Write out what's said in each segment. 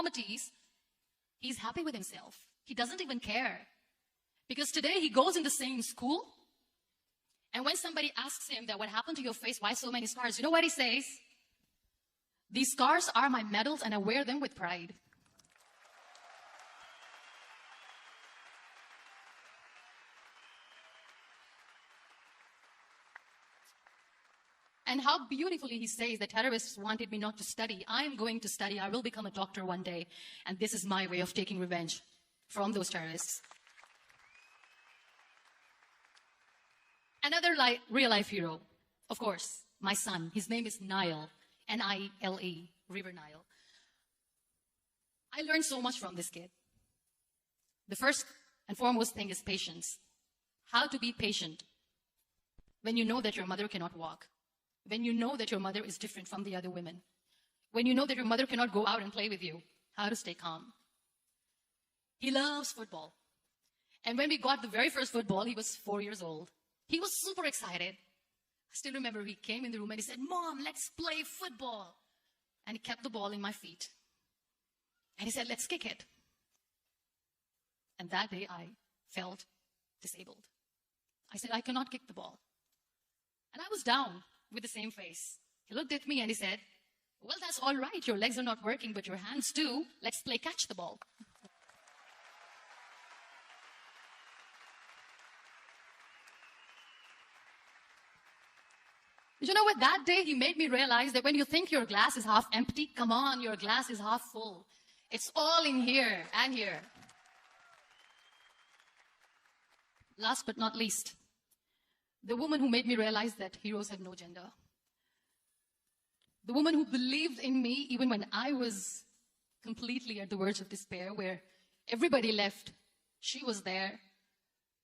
deformities, he's happy with himself. He doesn't even care. Because today he goes in the same school, and when somebody asks him that, what happened to your face, why so many scars? You know what he says? These scars are my medals and I wear them with pride. And how beautifully he says, the terrorists wanted me not to study. I am going to study. I will become a doctor one day. And this is my way of taking revenge from those terrorists. Another real life hero, of course, my son. His name is Nile, N-I-L-E, River Nile. I learned so much from this kid. The first and foremost thing is patience. How to be patient when you know that your mother cannot walk. When you know that your mother is different from the other women. When you know that your mother cannot go out and play with you. How to stay calm. He loves football. And when we got the very first football, he was 4 years old. He was super excited. I still remember he came in the room and he said, "Mom, let's play football." And he kept the ball in my feet. And he said, "Let's kick it." And that day I felt disabled. I said, "I cannot kick the ball." And I was down with the same face. He looked at me and he said, "Well, that's all right. Your legs are not working, but your hands do. Let's play catch the ball." You know what? That day he made me realize that when you think your glass is half empty, come on, your glass is half full. It's all in here and here. Last but not least, the woman who made me realize that heroes have no gender. The woman who believed in me even when I was completely at the verge of despair, where everybody left, she was there.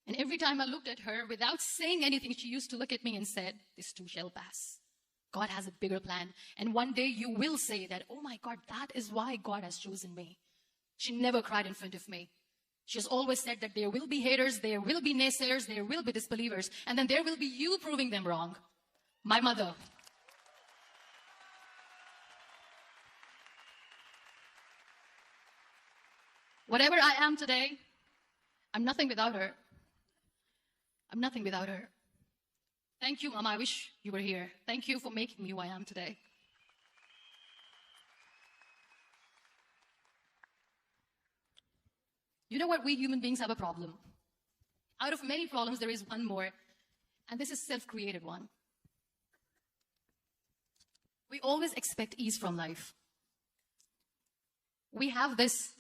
And every time I looked at her, without saying anything, she used to look at me and said, "This too shall pass. God has a bigger plan. And one day you will say that, oh my God, that is why God has chosen me." She never cried in front of me. She has always said that there will be haters, there will be naysayers, there will be disbelievers, and then there will be you proving them wrong. My mother. Whatever I am today, I'm nothing without her. I'm nothing without her. Thank you, Mama. I wish you were here. Thank you for making me who I am today. You know what? We human beings have a problem. Out of many problems, there is one more, and this is a self-created one. We always expect ease from life. We have this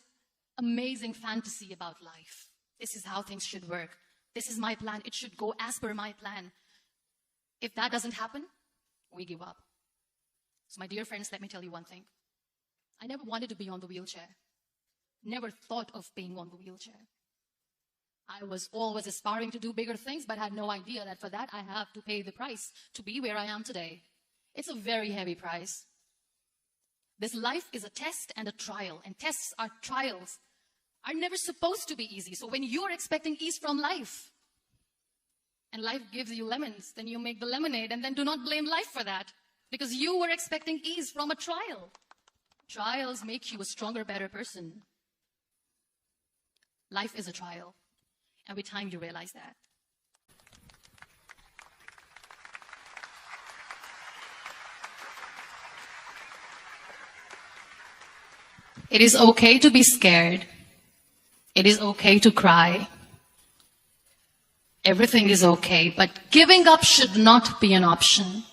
amazing fantasy about life. This is how things should work. This is my plan. It should go as per my plan. If that doesn't happen, we give up. So my dear friends, let me tell you one thing. I never wanted to be on the wheelchair. Never thought of being on the wheelchair. I was always aspiring to do bigger things, but had no idea that for that I have to pay the price to be where I am today. It's a very heavy price. This life is a test and a trial, and tests are trials are never supposed to be easy. So when you're expecting ease from life, and life gives you lemons, then you make the lemonade, and then do not blame life for that, because you were expecting ease from a trial. Trials make you a stronger, better person. Life is a trial, and with time you realize that. It is okay to be scared. It is okay to cry. Everything is okay, but giving up should not be an option.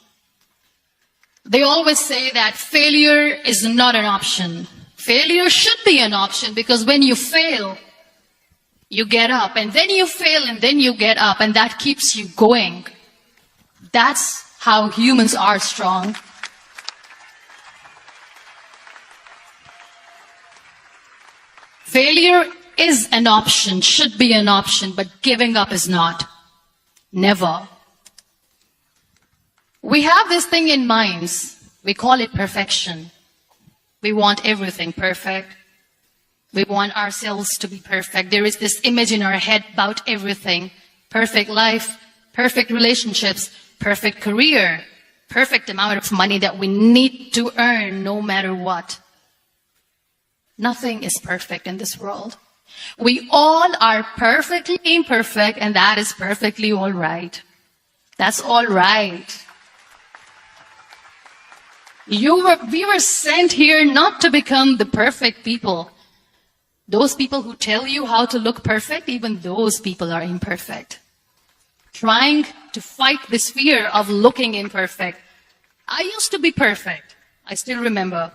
They always say that failure is not an option. Failure should be an option, because when you fail, you get up, and then you fail, and then you get up, and that keeps you going. That's how humans are strong. Failure is an option, should be an option, but giving up is not. Never. We have this thing in minds. We call it perfection. We want everything perfect. We want ourselves to be perfect. There is this image in our head about everything. Perfect life, perfect relationships, perfect career, perfect amount of money that we need to earn no matter what. Nothing is perfect in this world. We all are perfectly imperfect, and that is perfectly all right. That's all right. We were sent here not to become the perfect people. Those people who tell you how to look perfect, even those people are imperfect. Trying to fight this fear of looking imperfect. I used to be perfect. I still remember.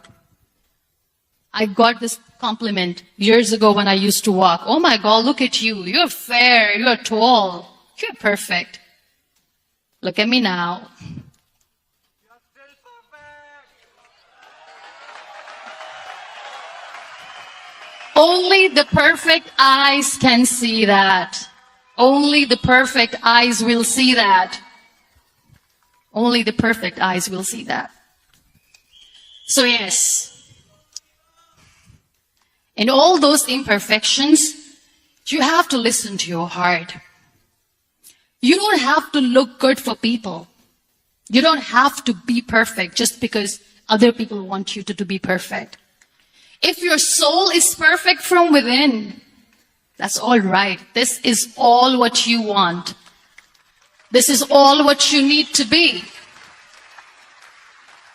I got this compliment years ago when I used to walk. Oh my God, look at you. You're fair. You're tall. You're perfect. Look at me now. You're still perfect. Only the perfect eyes can see that. Only the perfect eyes will see that. Only the perfect eyes will see that. So yes, in all those imperfections, you have to listen to your heart. You don't have to look good for people. You don't have to be perfect just because other people want you to be perfect. If your soul is perfect from within, that's all right. This is all what you want. This is all what you need to be.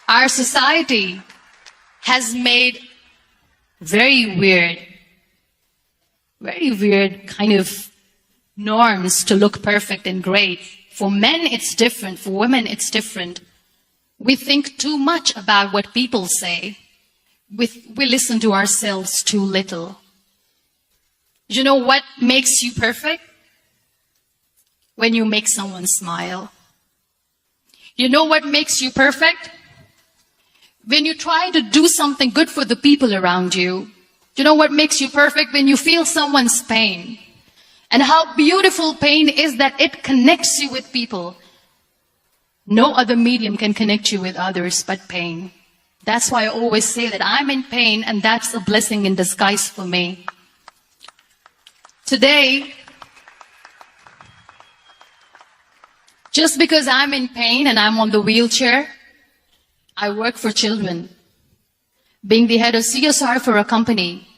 Our society has made very weird kind of norms to look perfect and great. For men, it's different. For women, it's different. We think too much about what people say. We listen to ourselves too little. You know what makes you perfect? When you make someone smile. You know what makes you perfect? When you try to do something good for the people around you. You know what makes you perfect? When you feel someone's pain. And how beautiful pain is that it connects you with people. No other medium can connect you with others but pain. That's why I always say that I'm in pain, and that's a blessing in disguise for me. Today, just because I'm in pain and I'm on the wheelchair, I work for children. Being the head of CSR for a company,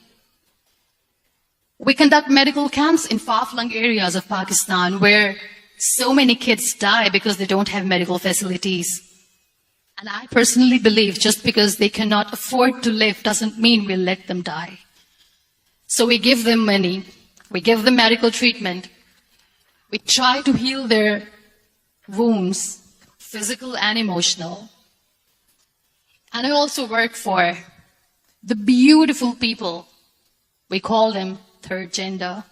we conduct medical camps in far-flung areas of Pakistan where so many kids die because they don't have medical facilities. And I personally believe just because they cannot afford to live doesn't mean we'll let them die. So we give them money, we give them medical treatment, we try to heal their wounds, physical and emotional. And I also work for the beautiful people, we call them third gender,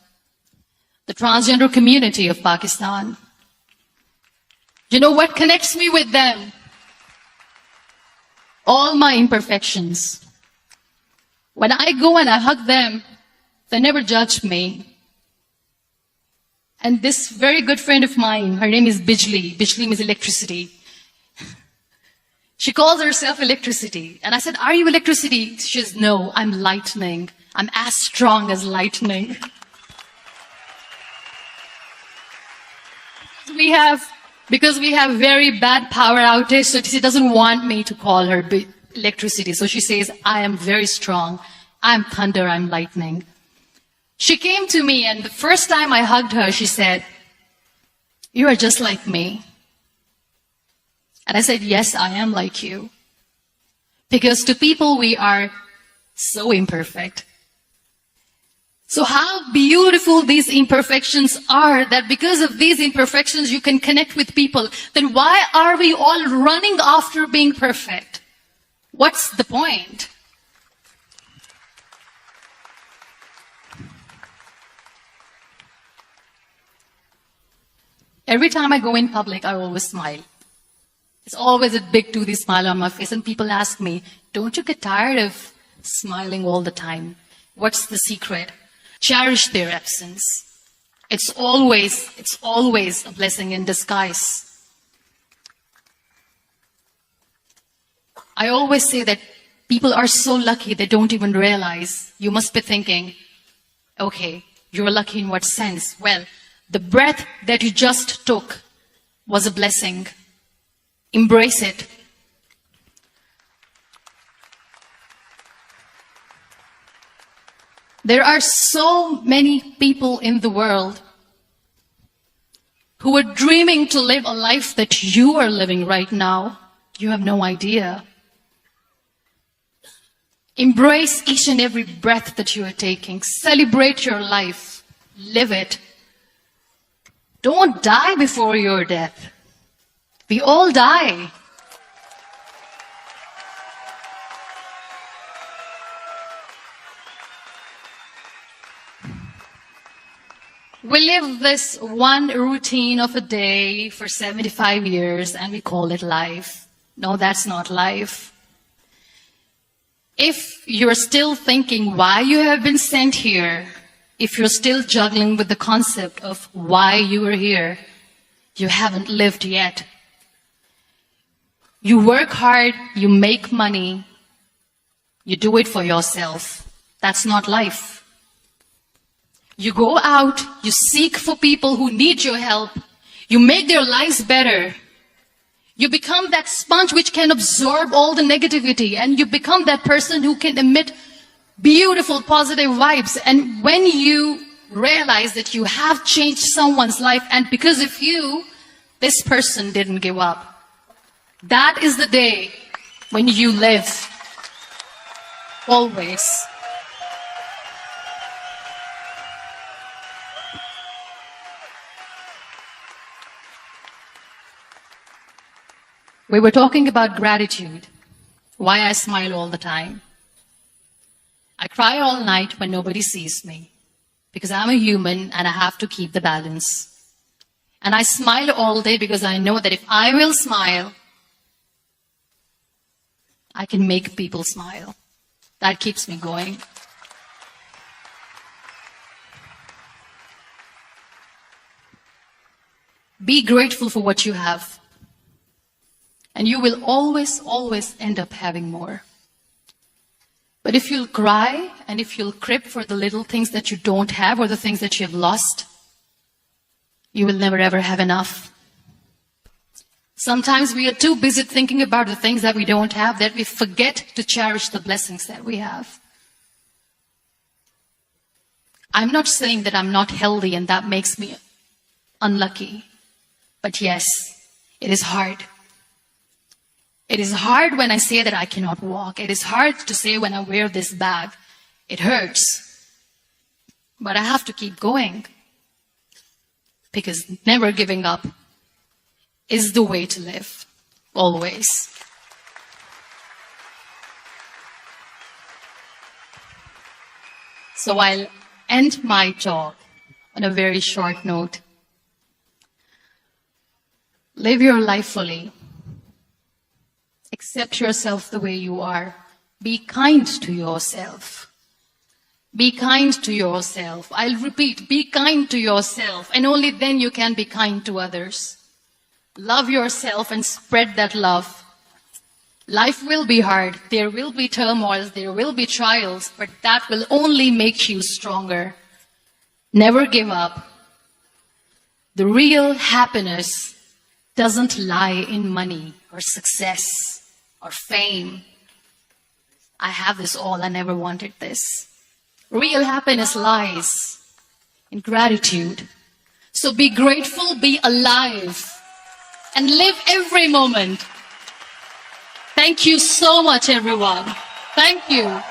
the transgender community of Pakistan. You know what connects me with them? All my imperfections. When I go and I hug them, they never judge me. And this very good friend of mine, her name is Bijli. Bijli means electricity. She calls herself electricity. And I said, are you electricity? She says, no, I'm lightning. I'm as strong as lightning. Because we have very bad power outage, so she doesn't want me to call her electricity. So she says, I am very strong. I'm thunder, I'm lightning. She came to me, and the first time I hugged her, she said, you are just like me. And I said, yes, I am like you. Because to people, we are so imperfect. So how beautiful these imperfections are, that because of these imperfections, you can connect with people. Then why are we all running after being perfect? What's the point? Every time I go in public, I always smile. It's always a big toothy smile on my face, and people ask me, don't you get tired of smiling all the time? What's the secret? Cherish their absence. It's always a blessing in disguise. I always say that people are so lucky they don't even realize. You must be thinking, okay, you're lucky in what sense? Well, the breath that you just took was a blessing. Embrace it. There are so many people in the world who are dreaming to live a life that you are living right now. You have no idea. Embrace each and every breath that you are taking. Celebrate your life. Live it. Don't die before your death. We all die. We live this one routine of a day for 75 years and we call it life. No, that's not life. If you're still thinking why you have been sent here, if you're still juggling with the concept of why you are here, you haven't lived yet. You work hard, you make money, you do it for yourself. That's not life. You go out, you seek for people who need your help, you make their lives better. You become that sponge which can absorb all the negativity, and you become that person who can emit beautiful, positive vibes. And when you realize that you have changed someone's life, and because of you, this person didn't give up, that is the day when you live. Always. We were talking about gratitude, why I smile all the time. I cry all night when nobody sees me, because I'm a human and I have to keep the balance. And I smile all day because I know that if I will smile, I can make people smile. That keeps me going. Be grateful for what you have. And you will always, always end up having more. But if you'll cry and if you'll crib for the little things that you don't have or the things that you have lost, you will never ever have enough. Sometimes we are too busy thinking about the things that we don't have that we forget to cherish the blessings that we have. I'm not saying that I'm not healthy and that makes me unlucky. But yes, it is hard. It is hard when I say that I cannot walk. It is hard to say when I wear this bag. It hurts. But I have to keep going. Because never giving up is the way to live. Always. So I'll end my talk on a very short note. Live your life fully. Accept yourself the way you are. Be kind to yourself. Be kind to yourself. I'll repeat, be kind to yourself. And only then you can be kind to others. Love yourself and spread that love. Life will be hard. There will be turmoils. There will be trials. But that will only make you stronger. Never give up. The real happiness doesn't lie in money or success or fame. I have this all, I never wanted this. Real happiness lies in gratitude. So be grateful, be alive, and live every moment. Thank you so much, everyone. Thank you.